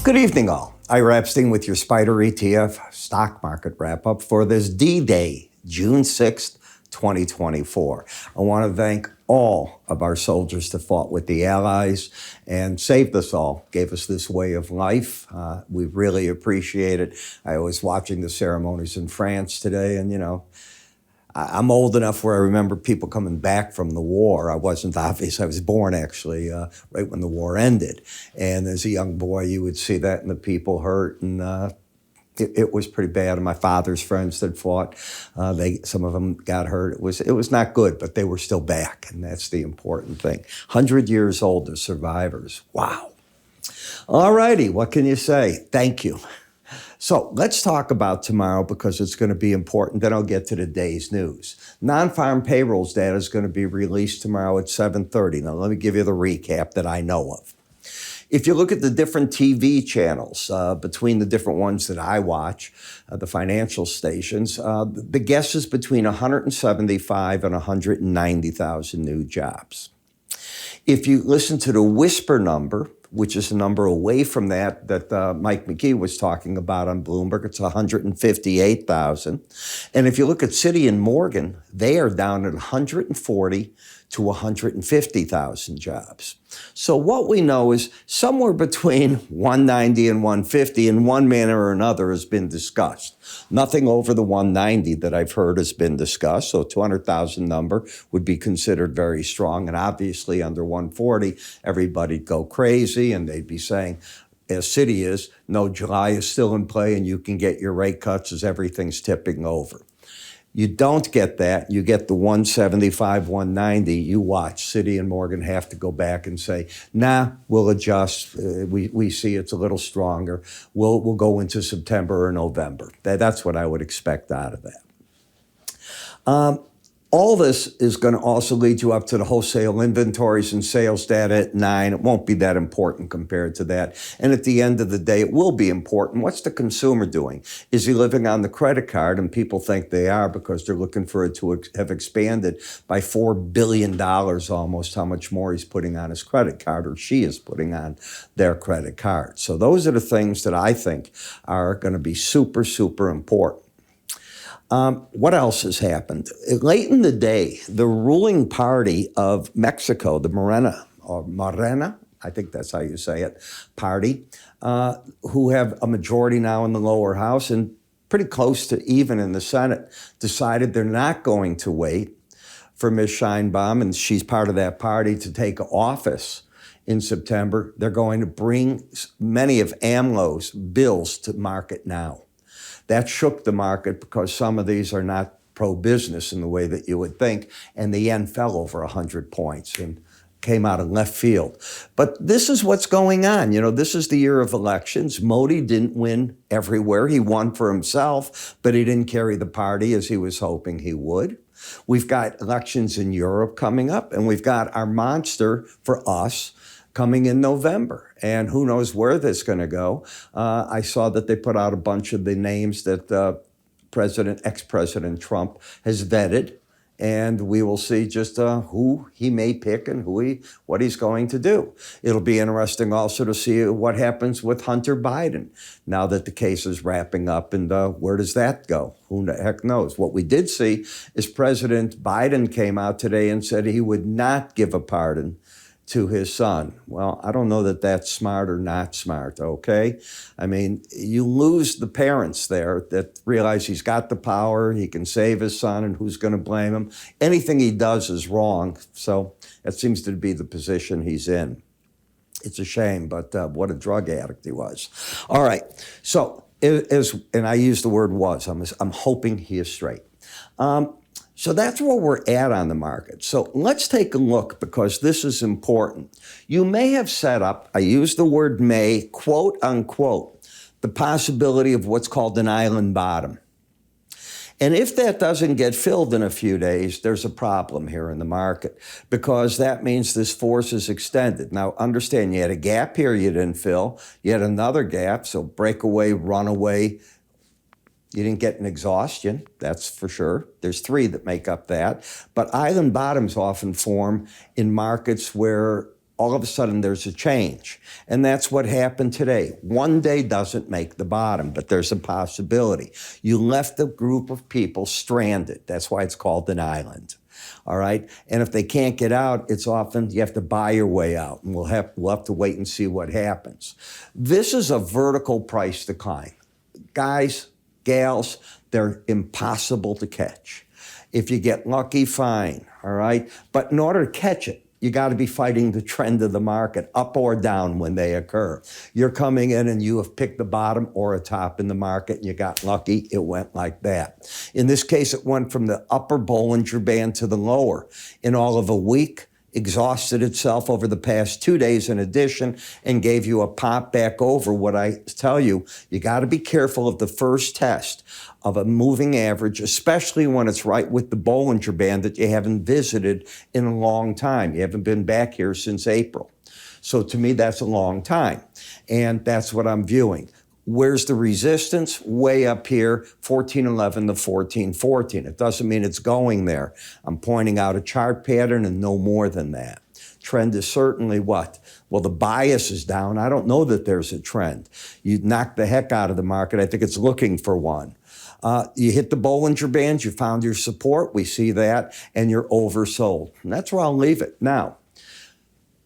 Good evening, all. Ira Epstein with your SPDR-ETF stock market wrap-up for this D-Day, June 6th, 2024. I want to thank all of our soldiers that fought with the Allies and saved us all, gave us this way of life. We really appreciate it. I was watching the ceremonies in France today, and, I'm old enough where I remember people coming back from the war. I wasn't obvious. I was born, actually, right when the war ended. And as a young boy, you would see that, and the people hurt, and it was pretty bad. And my father's friends that fought, some of them got hurt. It was not good, but they were still back, and that's the important thing. 100 years old as survivors. Wow. All righty, what can you say? Thank you. So let's talk about tomorrow because it's going to be important. Then I'll get to the day's news. Non-farm payrolls data is going to be released tomorrow at 7:30. Now, let me give you the recap that I know of. If you look at the different TV channels, between the different ones that I watch, the financial stations, the guess is between 175 and 190,000 new jobs. If you listen to the whisper number, which is a number away from that Mike McKee was talking about on Bloomberg, it's 158,000. And if you look at Citi and Morgan, they are down at 140 to 150,000 jobs. So what we know is somewhere between 190 and 150 in one manner or another has been discussed. Nothing over the 190 that I've heard has been discussed. So 200,000 number would be considered very strong. And obviously under 140, everybody'd go crazy and they'd be saying, as Citi is, no, July is still in play and you can get your rate cuts as everything's tipping over. You don't get that. You get the 175, 190. You watch. Citi and Morgan have to go back and say, nah, we'll adjust. We see it's a little stronger. We'll go into September or November. That's what I would expect out of that. All this is going to also lead you up to the wholesale inventories and sales data at 9. It won't be that important compared to that. And at the end of the day, it will be important. What's the consumer doing? Is he living on the credit card? And people think they are because they're looking for it to have expanded by $4 billion almost, how much more he's putting on his credit card or she is putting on their credit card. So those are the things that I think are going to be super, super important. What else has happened? Late in the day, the ruling party of Mexico, the Morena, I think that's how you say it, party, who have a majority now in the lower house and pretty close to even in the Senate, decided they're not going to wait for Ms. Sheinbaum, and she's part of that party, to take office in September. They're going to bring many of AMLO's bills to market now. That shook the market because some of these are not pro-business in the way that you would think, and the yen fell over 100 points and came out of left field. But this is what's going on. This is the year of elections. Modi didn't win everywhere. He won for himself, but he didn't carry the party as he was hoping he would. We've got elections in Europe coming up, and we've got our monster for us coming in November, and who knows where this is going to go. I saw that they put out a bunch of the names that ex-President Trump has vetted, and we will see just who he may pick and what he's going to do. It'll be interesting also to see what happens with Hunter Biden now that the case is wrapping up, and where does that go? Who the heck knows? What we did see is President Biden came out today and said he would not give a pardon to his son. Well, I don't know that that's smart or not smart, okay? I mean, you lose the parents there that realize he's got the power, he can save his son, and who's going to blame him? Anything he does is wrong, so that seems to be the position he's in. It's a shame, but what a drug addict he was. All right, so, and I use the word was, I'm hoping he is straight. So that's where we're at on the market. So let's take a look because this is important. You may have set up, I use the word may, quote unquote, the possibility of what's called an island bottom. And if that doesn't get filled in a few days, there's a problem here in the market because that means this force is extended. Now, understand, you had a gap here you didn't fill. You had another gap, so breakaway, runaway. You didn't get an exhaustion, that's for sure. There's 3 that make up that. But island bottoms often form in markets where all of a sudden there's a change. And that's what happened today. One day doesn't make the bottom, but there's a possibility. You left a group of people stranded. That's why it's called an island. All right? And if they can't get out, it's often you have to buy your way out. And we'll have to wait and see what happens. This is a vertical price decline. Guys, gals, they're impossible to catch. If you get lucky, fine. All right? But in order to catch it, you got to be fighting the trend of the market, up or down when they occur. You're coming in and you have picked the bottom or a top in the market and you got lucky, it went like that. In this case, it went from the upper Bollinger Band to the lower in all of a week, exhausted itself over the past 2 days in addition, and gave you a pop back over. What I tell you, you got to be careful of the first test of a moving average, especially when it's right with the Bollinger Band that you haven't visited in a long time. You haven't been back here since April. So to me, that's a long time. And that's what I'm viewing. Where's the resistance? Way up here, 1411 to 1414. It doesn't mean it's going there. I'm pointing out a chart pattern and no more than that. Trend is certainly what? Well, the bias is down. I don't know that there's a trend. You knock the heck out of the market. I think it's looking for one. You hit the Bollinger Bands, you found your support, we see that, and you're oversold. And that's where I'll leave it. Now,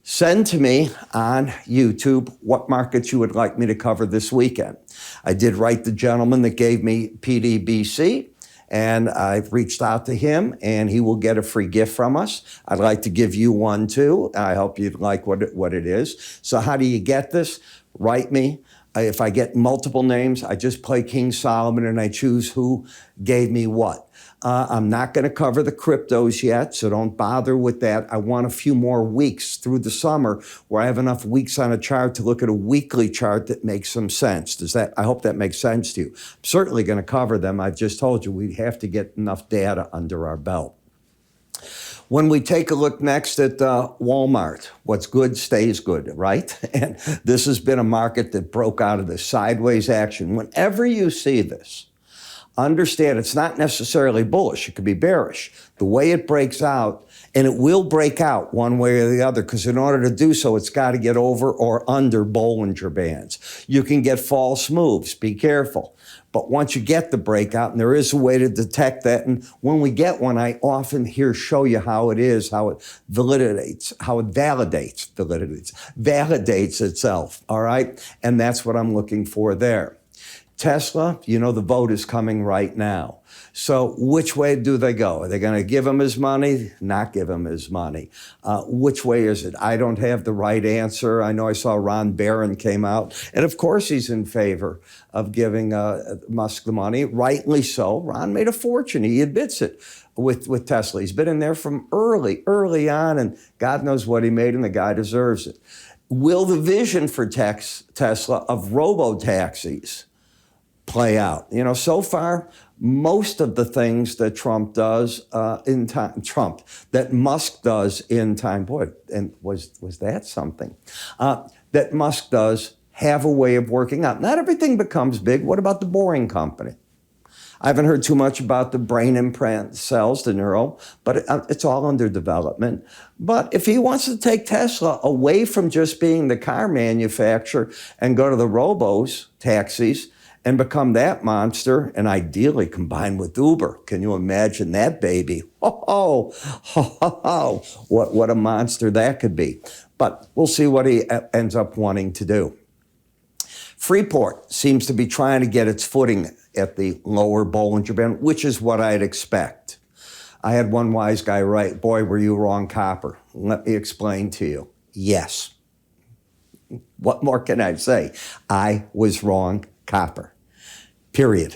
send to me on YouTube what markets you would like me to cover this weekend. I did write the gentleman that gave me PDBC, and I've reached out to him, and he will get a free gift from us. I'd like to give you one too. I hope you'd like what it is. So how do you get this? Write me. If I get multiple names, I just play King Solomon and I choose who gave me what. I'm not going to cover the cryptos yet, so don't bother with that. I want a few more weeks through the summer where I have enough weeks on a chart to look at a weekly chart that makes some sense. I hope that makes sense to you. I'm certainly going to cover them. I've just told you we have to get enough data under our belt. When we take a look next at Walmart, what's good stays good, right? And this has been a market that broke out of this sideways action. Whenever you see this, understand it's not necessarily bullish. It could be bearish. The way it breaks out, and it will break out one way or the other, because in order to do so, it's got to get over or under Bollinger Bands. You can get false moves. Be careful. But once you get the breakout, and there is a way to detect that, and when we get one, I often show you how it is, how it validates itself, all right? And that's what I'm looking for there. Tesla, you know the vote is coming right now. So which way do they go? Are they going to give him his money? Not give him his money? Which way is it? I don't have the right answer. I know I saw Ron Barron came out, and of course he's in favor of giving Musk the money. Rightly so. Ron made a fortune. He admits it with Tesla. He's been in there from early on, and God knows what he made, and the guy deserves it. Will the vision for Tesla of robo-taxis play out? You know, so far, most of the things that Trump does that Musk does in time, boy, and was that something? That Musk does have a way of working out. Not everything becomes big. What about the Boring Company? I haven't heard too much about the brain implant cells, the neural, but it's all under development. But if he wants to take Tesla away from just being the car manufacturer and go to the taxis, and become that monster, and ideally combine with Uber. Can you imagine that baby? What a monster that could be. But we'll see what he ends up wanting to do. Freeport seems to be trying to get its footing at the lower Bollinger Band, which is what I'd expect. I had one wise guy write, boy, were you wrong, copper. Let me explain to you. Yes. What more can I say? I was wrong, copper. Period.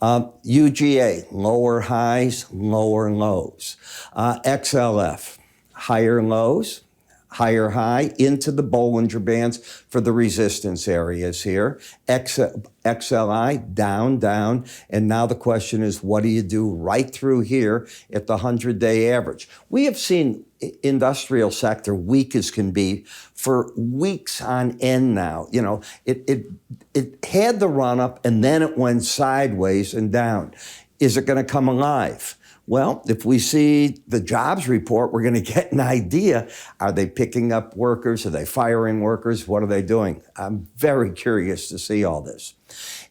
UGA, lower highs, lower lows. XLF, higher lows, higher high, into the Bollinger Bands for the resistance areas here. XLI, down, and now the question is, what do you do right through here at the 100-day average? We have seen industrial sector weak as can be for weeks on end now. You know, it had the run up and then it went sideways and down. Is it going to come alive? Well, if we see the jobs report, we're going to get an idea. Are they picking up workers? Are they firing workers? What are they doing? I'm very curious to see all this.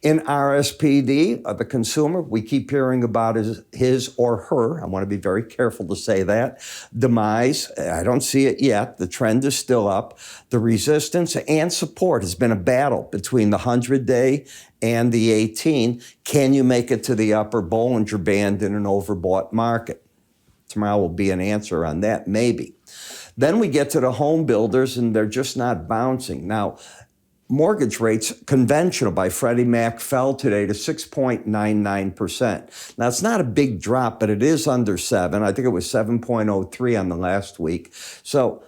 In RSPD, the consumer, we keep hearing about his or her, I want to be very careful to say that, demise. I don't see it yet. The trend is still up. The resistance and support has been a battle between the 100-day and the 18. Can you make it to the upper Bollinger Band in an overbought market? Tomorrow will be an answer on that, maybe. Then we get to the home builders, and they're just not bouncing. Now, mortgage rates, conventional by Freddie Mac, fell today to 6.99%. Now, it's not a big drop, but it is under 7. I think it was 7.03 on the last week. So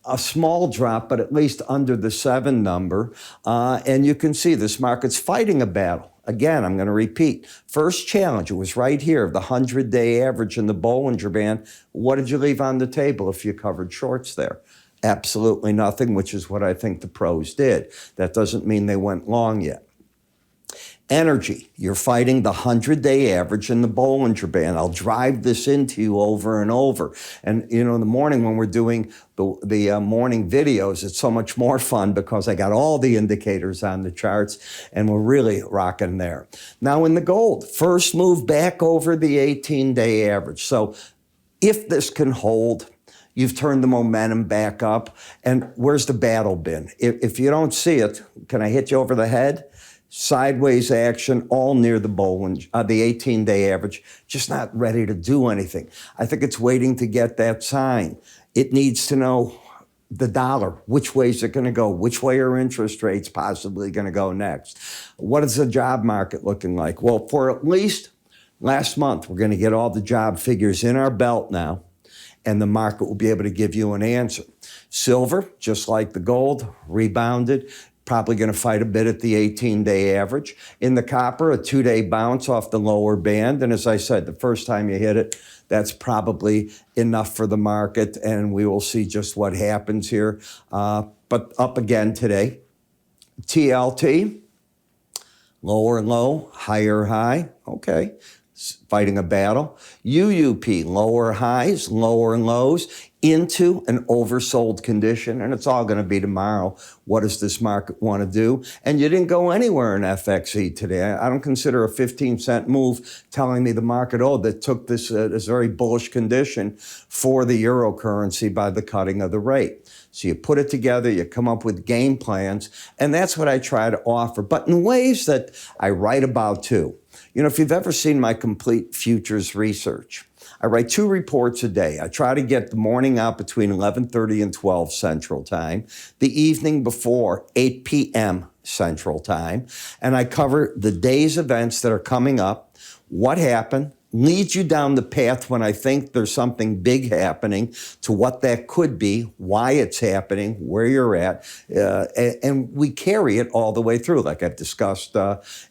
a small drop, but at least under the 7 number. And you can see this market's fighting a battle. Again, I'm going to repeat. First challenge, it was right here, the 100-day average in the Bollinger Band. What did you leave on the table if you covered shorts there? Absolutely nothing, which is what I think the pros did. That doesn't mean they went long yet. Energy, you're fighting the 100-day average in the Bollinger Band. I'll drive this into you over and over. And, in the morning when we're doing the morning videos, it's so much more fun because I got all the indicators on the charts, and we're really rocking there. Now in the gold, first move back over the 18-day average. So if this can hold, you've turned the momentum back up. And where's the battle been? If you don't see it, can I hit you over the head? Sideways action, all near the Bollinger, the 18-day average, just not ready to do anything. I think it's waiting to get that sign. It needs to know the dollar. Which way is it going to go? Which way are interest rates possibly going to go next? What is the job market looking like? Well, for at least last month, we're going to get all the job figures in our belt now, and the market will be able to give you an answer. Silver, just like the gold, rebounded, probably going to fight a bit at the 18-day average. In the copper, a 2-day bounce off the lower band. And as I said, the first time you hit it, that's probably enough for the market, and we will see just what happens here. But up again today. TLT, lower low, higher high. Okay. Fighting a battle. UUP, lower highs, lower lows, into an oversold condition, and it's all going to be tomorrow. What does this market want to do? And you didn't go anywhere in FXE today. I don't consider a 15-cent move telling me the market, that took this very bullish condition for the euro currency by the cutting of the rate. So you put it together, you come up with game plans, and that's what I try to offer, but in ways that I write about too. If you've ever seen my complete futures research, I write 2 reports a day. I try to get the morning out between 11:30 and 12 Central Time, the evening before 8 p.m. Central Time, and I cover the day's events that are coming up, what happened, leads you down the path when I think there's something big happening to what that could be, why it's happening, where you're at, and we carry it all the way through, like I've discussed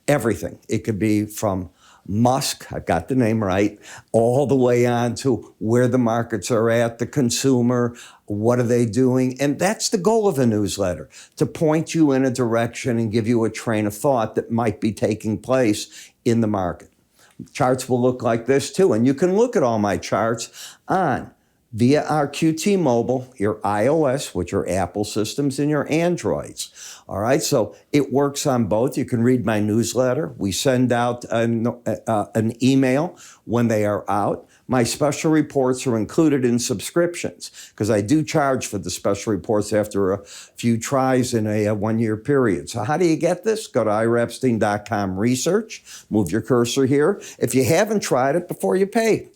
everything. It could be from Musk, I've got the name right, all the way on to where the markets are at, the consumer, what are they doing? And that's the goal of a newsletter, to point you in a direction and give you a train of thought that might be taking place in the market. Charts will look like this too, and you can look at all my charts via our QT Mobile, your iOS, which are Apple systems, and your Androids. All right, so it works on both. You can read my newsletter. We send out an email when they are out. My special reports are included in subscriptions because I do charge for the special reports after a few tries in a 1-year period. So how do you get this? Go to iraepstein.com research, move your cursor here. If you haven't tried it before you pay,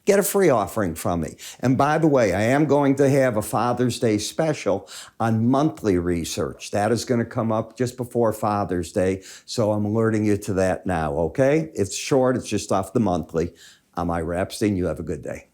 get a free offering from me. And by the way, I am going to have a Father's Day special on monthly research. That is going to come up just before Father's Day, so I'm alerting you to that now, okay? It's short, it's just off the monthly. I'm Ira Epstein. You have a good day.